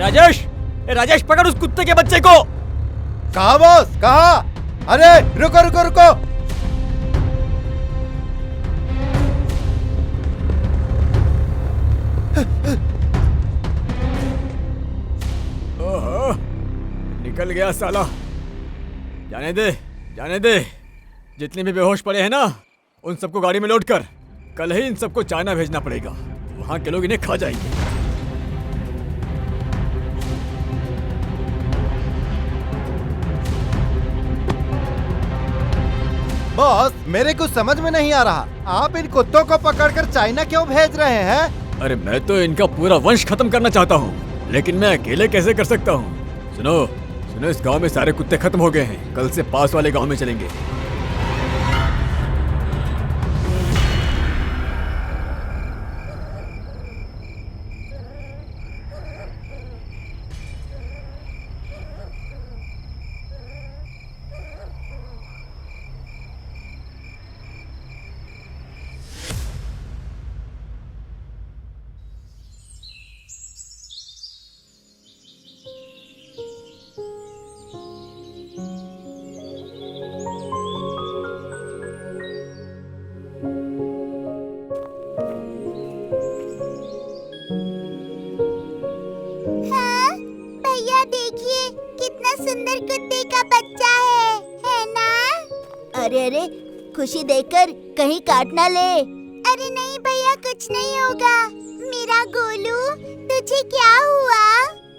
राजेश, राजेश पकड़ उस कुत्ते के बच्चे को। कहाँ बॉस, कहाँ? अरे रुको रुको रुको। ओहो, निकल गया साला। जाने दे, जाने दे। जितने भी बेहोश पड़े हैं ना, उन सबको गाड़ी में लोड कर। कल ही इन सबको चाइना भेजना पड़ेगा। वहां के लोग इन्हें खा जाएंगे। बॉस, मेरे कुछ समझ में नहीं आ रहा, आप इन कुत्तों को पकड़कर चाइना क्यों भेज रहे हैं? अरे मैं तो इनका पूरा वंश खत्म करना चाहता हूँ, लेकिन मैं अकेले कैसे कर सकता हूँ? सुनो सुनो, इस गांव में सारे कुत्ते खत्म हो गए हैं। कल से पास वाले गांव में चलेंगे। सुंदर कुत्ते का बच्चा है ना? अरे अरे, खुशी देखकर कहीं काट ना ले। अरे नहीं भैया, कुछ नहीं होगा। मेरा गोलू, तुझे क्या हुआ?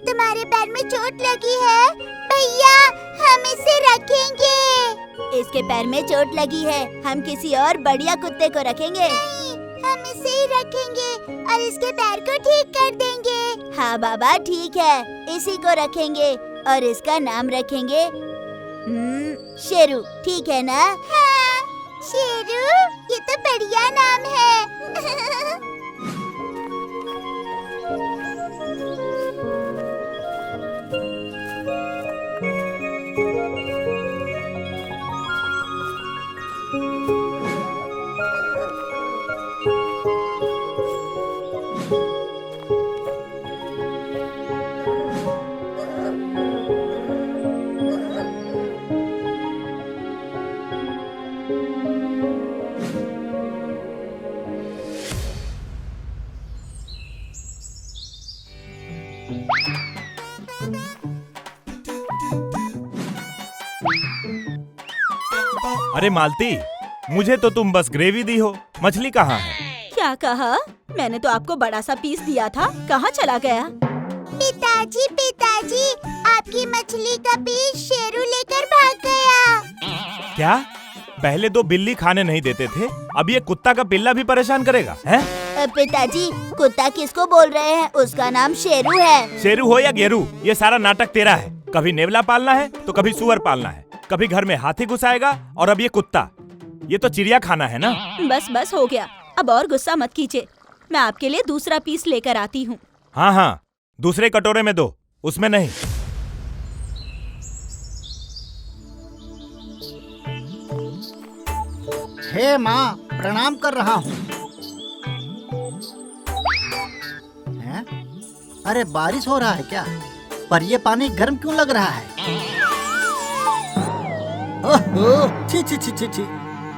तुम्हारे पैर में चोट लगी है? भैया, हम इसे रखेंगे। इसके पैर में चोट लगी है, हम किसी और बढ़िया कुत्ते को रखेंगे। नहीं, हम इसे ही रखेंगे और इसके पैर को ठीक कर देंगे। हाँ बाबा, ठीक है, इसी को रखेंगे और इसका नाम रखेंगे शेरू। ठीक है ना? हाँ, शेरू, ये तो बढ़िया नाम है। अरे मालती, मुझे तो तुम बस ग्रेवी दी हो, मछली कहाँ है? क्या कहा? मैंने तो आपको बड़ा सा पीस दिया था, कहाँ चला गया? पिताजी, पिताजी, आपकी मछली का पीस शेरू लेकर भाग गया। क्या? पहले तो बिल्ली खाने नहीं देते थे, अब ये कुत्ता का पिल्ला भी परेशान करेगा, हैं? पिताजी, कुत्ता किसको बोल रहे हैं? उसका नाम शेरू है। शेरू हो या गेरू, ये सारा नाटक तेरा है। कभी नेवला पालना है तो कभी सुअर पालना है, कभी घर में हाथी घुसाएगा और अब ये कुत्ता। ये तो चिड़िया खाना है ना? बस बस हो गया, अब और गुस्सा मत कीजिए। मैं आपके लिए दूसरा पीस लेकर आती हूँ। हाँ हाँ, दूसरे कटोरे में दो, उसमें नहीं। हे माँ, प्रणाम कर रहा हूँ। अरे बारिश हो रहा है क्या? पर ये पानी गर्म क्यों लग रहा है? ओहो, छी छी छी छी छी,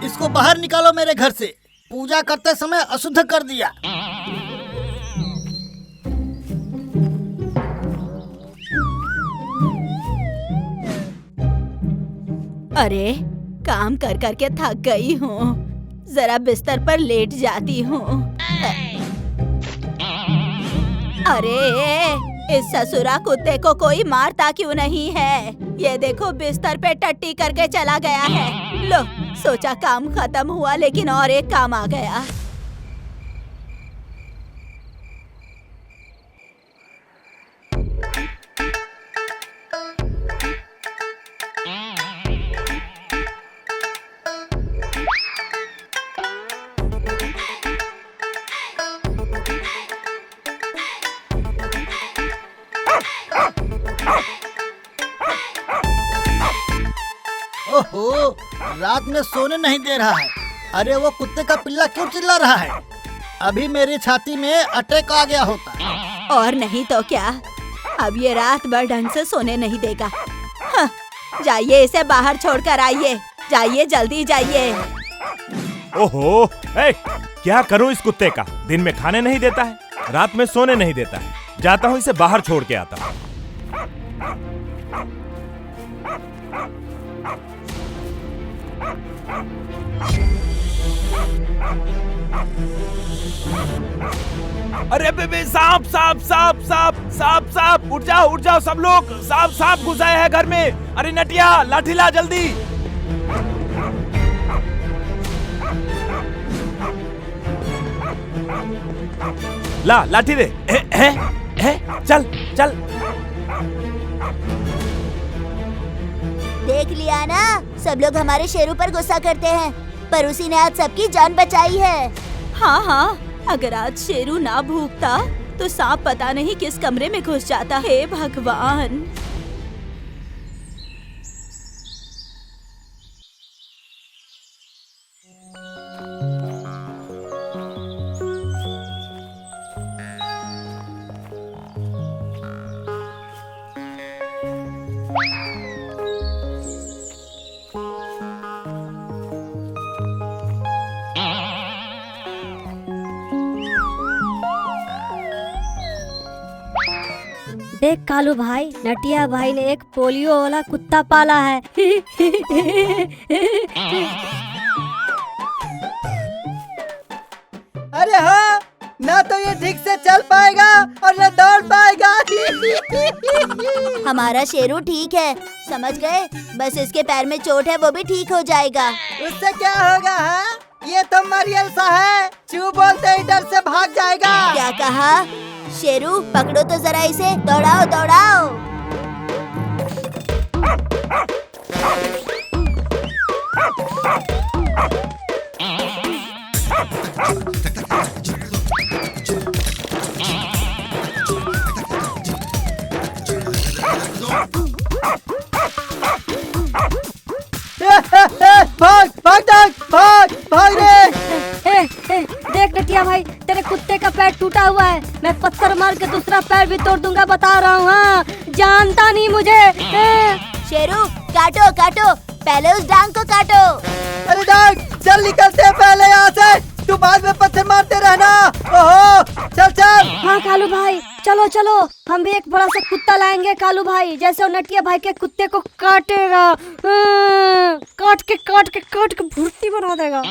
इसको बाहर निकालो मेरे घर से। पूजा करते समय अशुद्ध कर दिया। अरे काम कर कर के थक गई हूँ, जरा बिस्तर पर लेट जाती हूँ। अरे इस ससुरा कुत्ते को कोई मारता क्यों नहीं है? ये देखो बिस्तर पे टट्टी करके चला गया है। लो, सोचा काम खत्म हुआ, लेकिन और एक काम आ गया। ओहो, रात में सोने नहीं दे रहा है। अरे वो कुत्ते का पिल्ला क्यों चिल्ला रहा है? अभी मेरी छाती में अटैक आ गया होता। और नहीं तो क्या, अब ये रात भर ढंग से सोने नहीं देगा। हाँ, जाइए इसे बाहर छोड़कर आइए। जाइए जल्दी जाइए। ओहो, क्या करूं इस कुत्ते का? दिन में खाने नहीं देता है, रात में सोने नहीं देता है। जाता हूं इसे बाहर छोड़ के आता हूं। अरे बेबे, सांप सांप सांप सांप सांप सांप, उठ जाओ सब लोग। सांप सांप घुस आए हैं घर में। अरे नटिया, लाठी ला जल्दी। ला लाठी दे। चल चल। देख लिया ना, सब लोग हमारे शेरू पर गुस्सा करते हैं, पर उसी ने आज सबकी जान बचाई है। हाँ हाँ, अगर आज शेरू ना भूखता तो सांप पता नहीं किस कमरे में घुस जाता। हे भगवान। देख कालू भाई, नटिया भाई ने एक पोलियो वाला कुत्ता पाला है। अरे हाँ, ना तो ये ठीक से चल पाएगा और न दौड़ पाएगा। हमारा शेरू ठीक है, समझ गए? बस इसके पैर में चोट है, वो भी ठीक हो जाएगा। उससे क्या होगा? हाँ, ये तो मरियल सा है, चू बोलते ही डर से भाग जाएगा। क्या कहा? शेरू पकड़ो तो जरा इसे, दौड़ाओ दौड़ाओ। भाग भाग भाग भाग भाग रे। देख नटिया भाई, तेरे कुत्ते का पैर टूटा हुआ है। मैं पत्थर मार के दूसरा पैर भी तोड़ दूंगा, बता रहा हूँ। हाँ, जानता नहीं मुझे। शेरू काटो काटो, पहले उस डांग को काटो। अरे डांग, चल निकलते हैं पहले यहाँ से, तू बाद में पत्थर मारते रहना। ओहो, चल चल। हाँ कालू भाई, चलो चलो, हम भी एक बड़ा सा कुत्ता लाएंगे कालू भाई, जैसे वो नटिया भाई के कुत्ते को काटेगा। काट के भुर्ती बना देगा।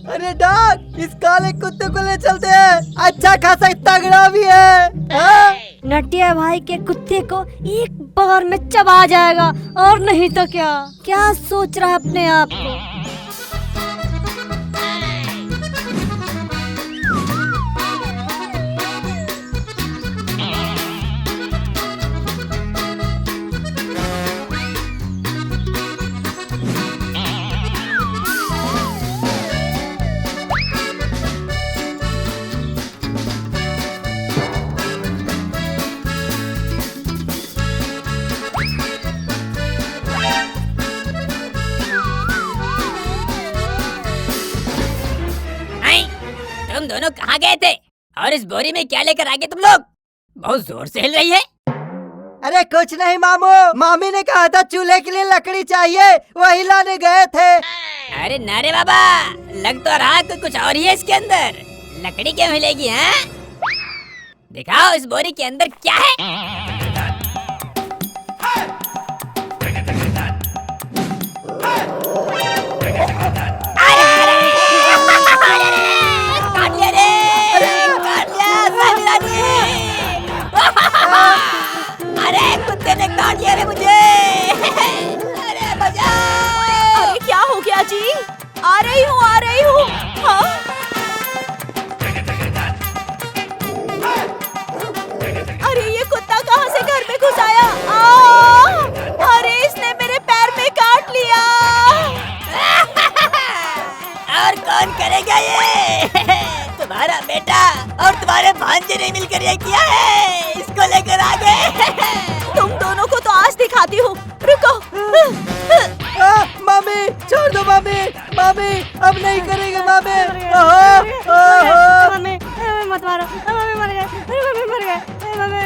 अरे डांग, इस काले कुत्ते को ले चलते हैं, अच्छा खासा तगड़ा भी है। हाँ? नटिया भाई के कुत्ते को एक बार में चबा जाएगा, और नहीं तो क्या सोच रहा है अपने आप को। तुम दोनों कहाँ गए थे? और इस बोरी में क्या लेकर आ गए तुम लोग? बहुत जोर से हिल रही है। अरे कुछ नहीं मामू, मामी ने कहा था चूल्हे के लिए लकड़ी चाहिए, वही लाने गए थे। अरे नारे बाबा, लग तो रहा कुछ और ही है इसके अंदर। लकड़ी क्यों मिलेगी? हैं? दिखाओ इस बोरी के अंदर क्या है। अरे कुत्ते ने काट लिया रे मुझे। अरे बचाओ। अरे क्या हो गया जी? आ रही हूँ। हाँ? अरे ये कुत्ता कहाँ से घर में घुस आया? अरे इसने मेरे पैर में काट लिया। और कौन करेगा ये? तुम्हारा बेटा और तुम्हारे भांजे ने मिलकर ये किया है। इसको लेकर आ गए। तुम दोनों को तो आज दिखाती हूँ। रुको। मामी छोड़ दो मामी, मामी अब नहीं करेंगे मामी। मम्मी मत मारो, मम्मी मर गए, मम्मी मर गए, मम्मी।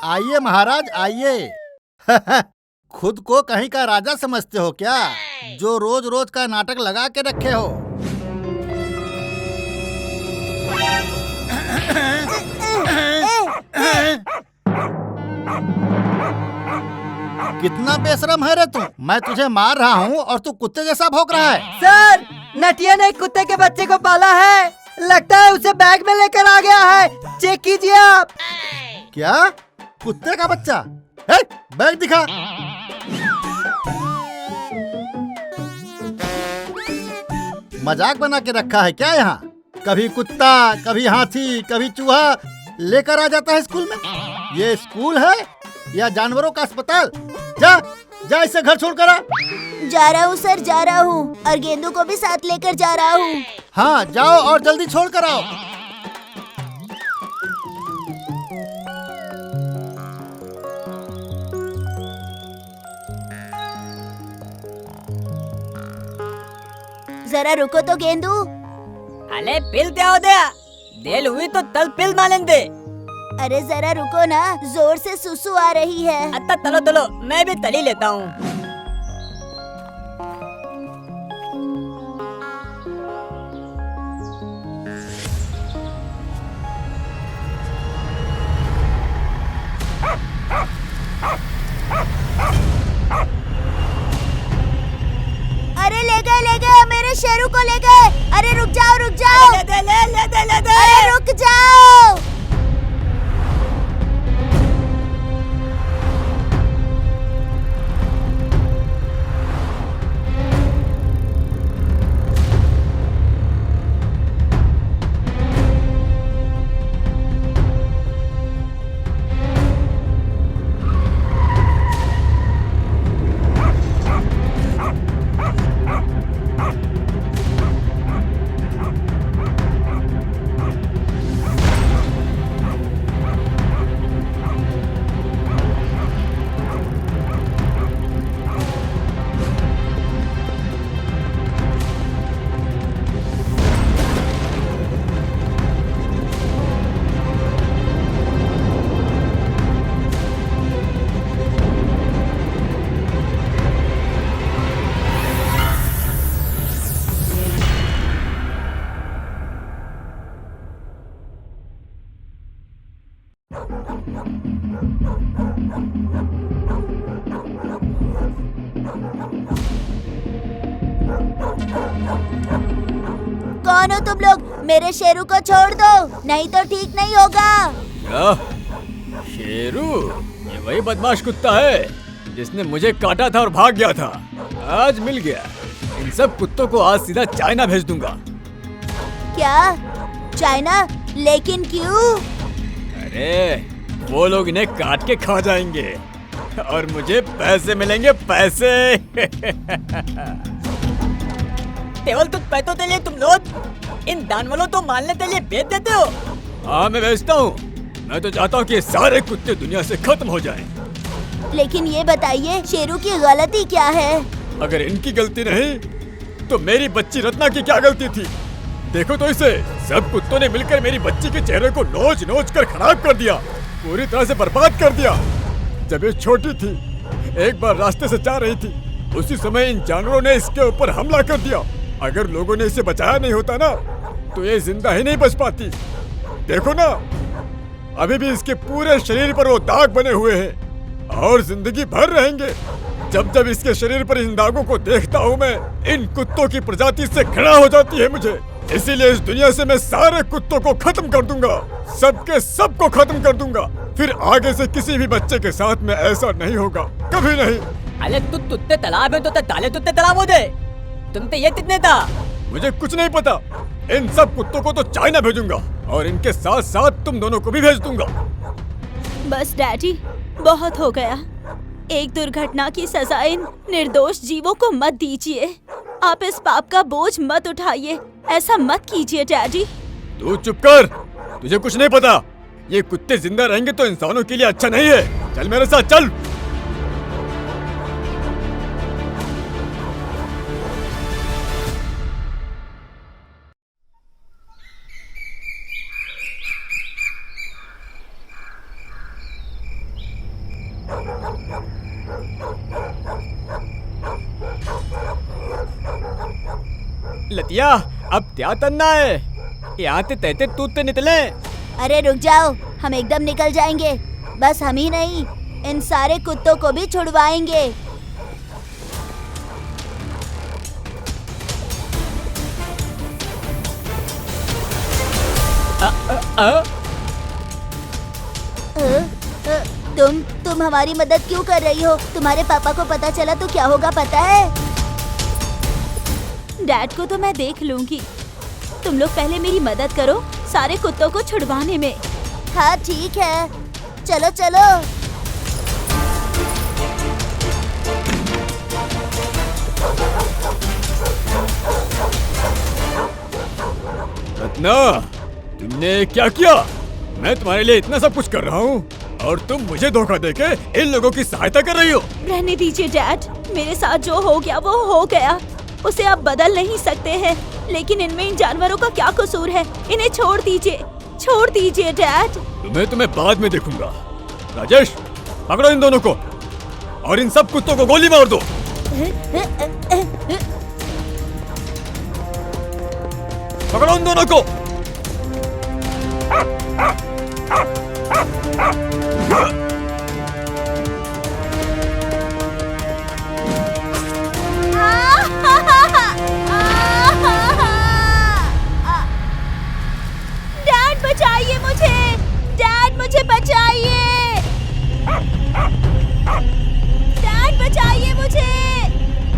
आइए महाराज आइए। खुद को कहीं का राजा समझते हो क्या, जो रोज रोज का नाटक लगा के रखे हो? कितना बेशरम है रे तू। मैं तुझे मार रहा हूँ और तू कुत्ते जैसा भौंक रहा है। सर, नटिया ने एक कुत्ते के बच्चे को पाला है, लगता है उसे बैग में लेकर आ गया है। चेक कीजिए आप। क्या? कुत्ते का बच्चा? ए, बैग दिखा। मजाक बना के रखा है क्या यहाँ? कभी कुत्ता, कभी हाथी, कभी चूहा लेकर आ जाता है स्कूल में। ये स्कूल है या जानवरों का अस्पताल? जा जा, इसे घर छोड़ कर आ। जा रहा हूँ सर, जा रहा हूँ, और गेंदू को भी साथ लेकर जा रहा हूँ। हाँ जाओ और जल्दी छोड़ कर आओ। जरा रुको तो गेंदू। अले पिल क्या हो गया? देल हुई तो तल पिल मालन दे। अरे जरा रुको ना, जोर से सुसु आ रही है। अच्छा चलो चलो, मैं भी तली लेता हूँ। अरे ले गए मेरे शेरू को ले गए। अरे रुक जाओ रुक जाओ। ले दे। अरे रुक जाओ। कौन हो तुम लोग? मेरे शेरू को छोड़ दो, नहीं तो ठीक नहीं होगा। क्या? शेरू? ये वही बदमाश कुत्ता है जिसने मुझे काटा था और भाग गया था। आज मिल गया। इन सब कुत्तों को आज सीधा चाइना भेज दूंगा। क्या? चाइना? लेकिन क्यों? अरे वो लोग इन्हें काट के खा जाएंगे और मुझे पैसे मिलेंगे, पैसे। केवल तो पैसों के लिए तुम लोग इन जानवरों तो मारने के लिए बेच देते हो। हाँ मैं बेचता हूँ। मैं तो चाहता हूँ कि ये सारे कुत्ते दुनिया से खत्म हो जाएं। लेकिन ये बताइए, शेरू की गलती क्या है? अगर इनकी गलती नहीं तो मेरी बच्ची रत्ना की क्या गलती थी? देखो तो इसे, सब कुत्तों ने मिलकर मेरी बच्ची के चेहरे को नोच नोच कर खराब कर दिया, पूरी तरह से बर्बाद कर दिया। जब ये छोटी थी, एक बार रास्ते से जा रही थी, उसी समय इन जानवरों ने इसके ऊपर हमला कर दिया। अगर लोगों ने इसे बचाया नहीं होता ना, तो ये जिंदा ही नहीं बच पाती। देखो ना, अभी भी इसके पूरे शरीर पर वो दाग बने हुए हैं और जिंदगी भर रहेंगे। जब जब इसके शरीर पर इन दागों को देखता हूँ मैं, इन कुत्तों की प्रजाति से घृणा हो जाती है मुझे। इसीलिए इस दुनिया से मैं सारे कुत्तों को खत्म कर दूंगा, सबके सबको खत्म कर दूंगा। फिर आगे से किसी भी बच्चे के साथ में ऐसा नहीं होगा, कभी नहीं। अरे तू तुत्ते तालाब में तो ताले तुत्ते तालाब हो दे। तुम तो ये कितने था? मुझे कुछ नहीं पता। इन सब कुत्तों को तो चाइना भेजूंगा और इनके साथ साथ तुम दोनों को भी भेज दूंगा। बस डैडी, बहुत हो गया। एक दुर्घटना की सजा इन निर्दोष जीवों को मत दीजिए। आप इस पाप का बोझ मत उठाइए, ऐसा मत कीजिए डैडी। तू चुप कर, तुझे कुछ नहीं पता। ये कुत्ते जिंदा रहेंगे तो इंसानों के लिए अच्छा नहीं है। चल मेरे साथ चल। लतिया, अब क्या करना है? यहाँ से तैते तूते निकले। अरे रुक जाओ, हम एकदम निकल जाएंगे। बस हम ही नहीं, इन सारे कुत्तों को भी छुड़वाएंगे। तुम हमारी मदद क्यों कर रही हो? तुम्हारे पापा को पता चला तो क्या होगा पता है? डैड को तो मैं देख लूंगी। तुम लोग पहले मेरी मदद करो सारे कुत्तों को छुड़वाने में। हाँ ठीक है, चलो चलो। रत्ना, तुमने क्या किया? मैं तुम्हारे लिए इतना सब कुछ कर रहा हूँ और तुम मुझे धोखा देके इन लोगों की सहायता कर रही हो। रहने दीजिए डैड, मेरे साथ जो हो गया वो हो गया, उसे आप बदल नहीं सकते हैं। लेकिन इनमें इन जानवरों का क्या कसूर है? इन्हें छोड़ दीजिए डैड। तुम्हें बाद में देखूंगा। राजेश, पकड़ो इन दोनों को और इन सब कुत्तों को गोली मार दो। पकड़ो इन दोनों को। डैड बचाइए मुझे, डैड मुझे बचाइए, डैड बचाइए मुझे,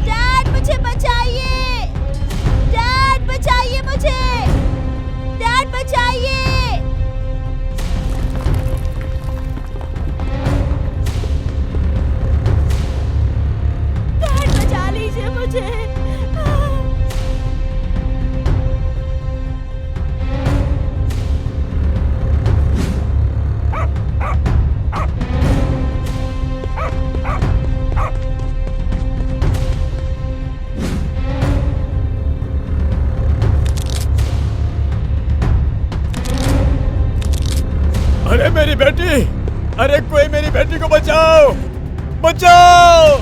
डैड मुझे बचाइए, डैड बचाइए मुझे, डैड बचाइए। डैड बचा लीजिए मुझे। अरे मेरी बेटी, अरे कोई मेरी बेटी को बचाओ, बचाओ।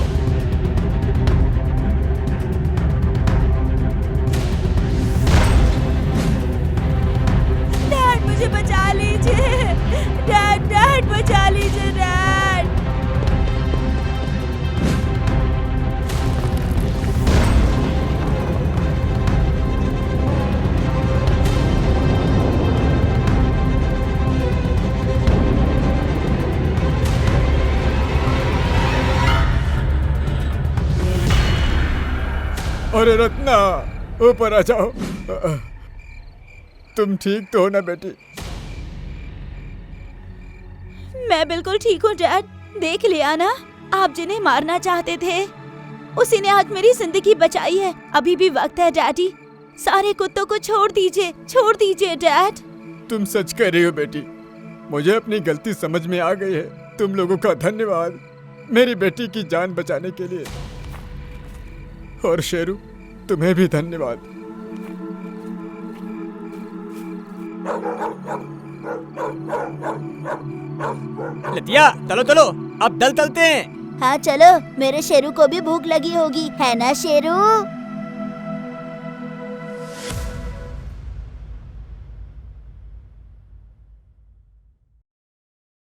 डैड मुझे बचा लीजिए, डैड बचा लीजिए डैड। अरे रत्ना, ऊपर आ जाओ। तुम ठीक तो हो ना बेटी? मैं बिल्कुल ठीक हूँ डैड। देख लिया ना, आप जिन्हें मारना चाहते थे उसी ने आज मेरी जिंदगी बचाई है। अभी भी वक्त है डैडी, सारे कुत्तों को छोड़ दीजिए डैड। तुम सच कह रही हो बेटी, मुझे अपनी गलती समझ में आ गई है। तुम लोगों का धन्यवाद मेरी बेटी की जान बचाने के लिए। और शेरू, तुम्हें भी धन्यवाद। लतिया, चलो अब दल चलते हैं। हाँ चलो, मेरे शेरू को भी भूख लगी होगी, है ना शेरू?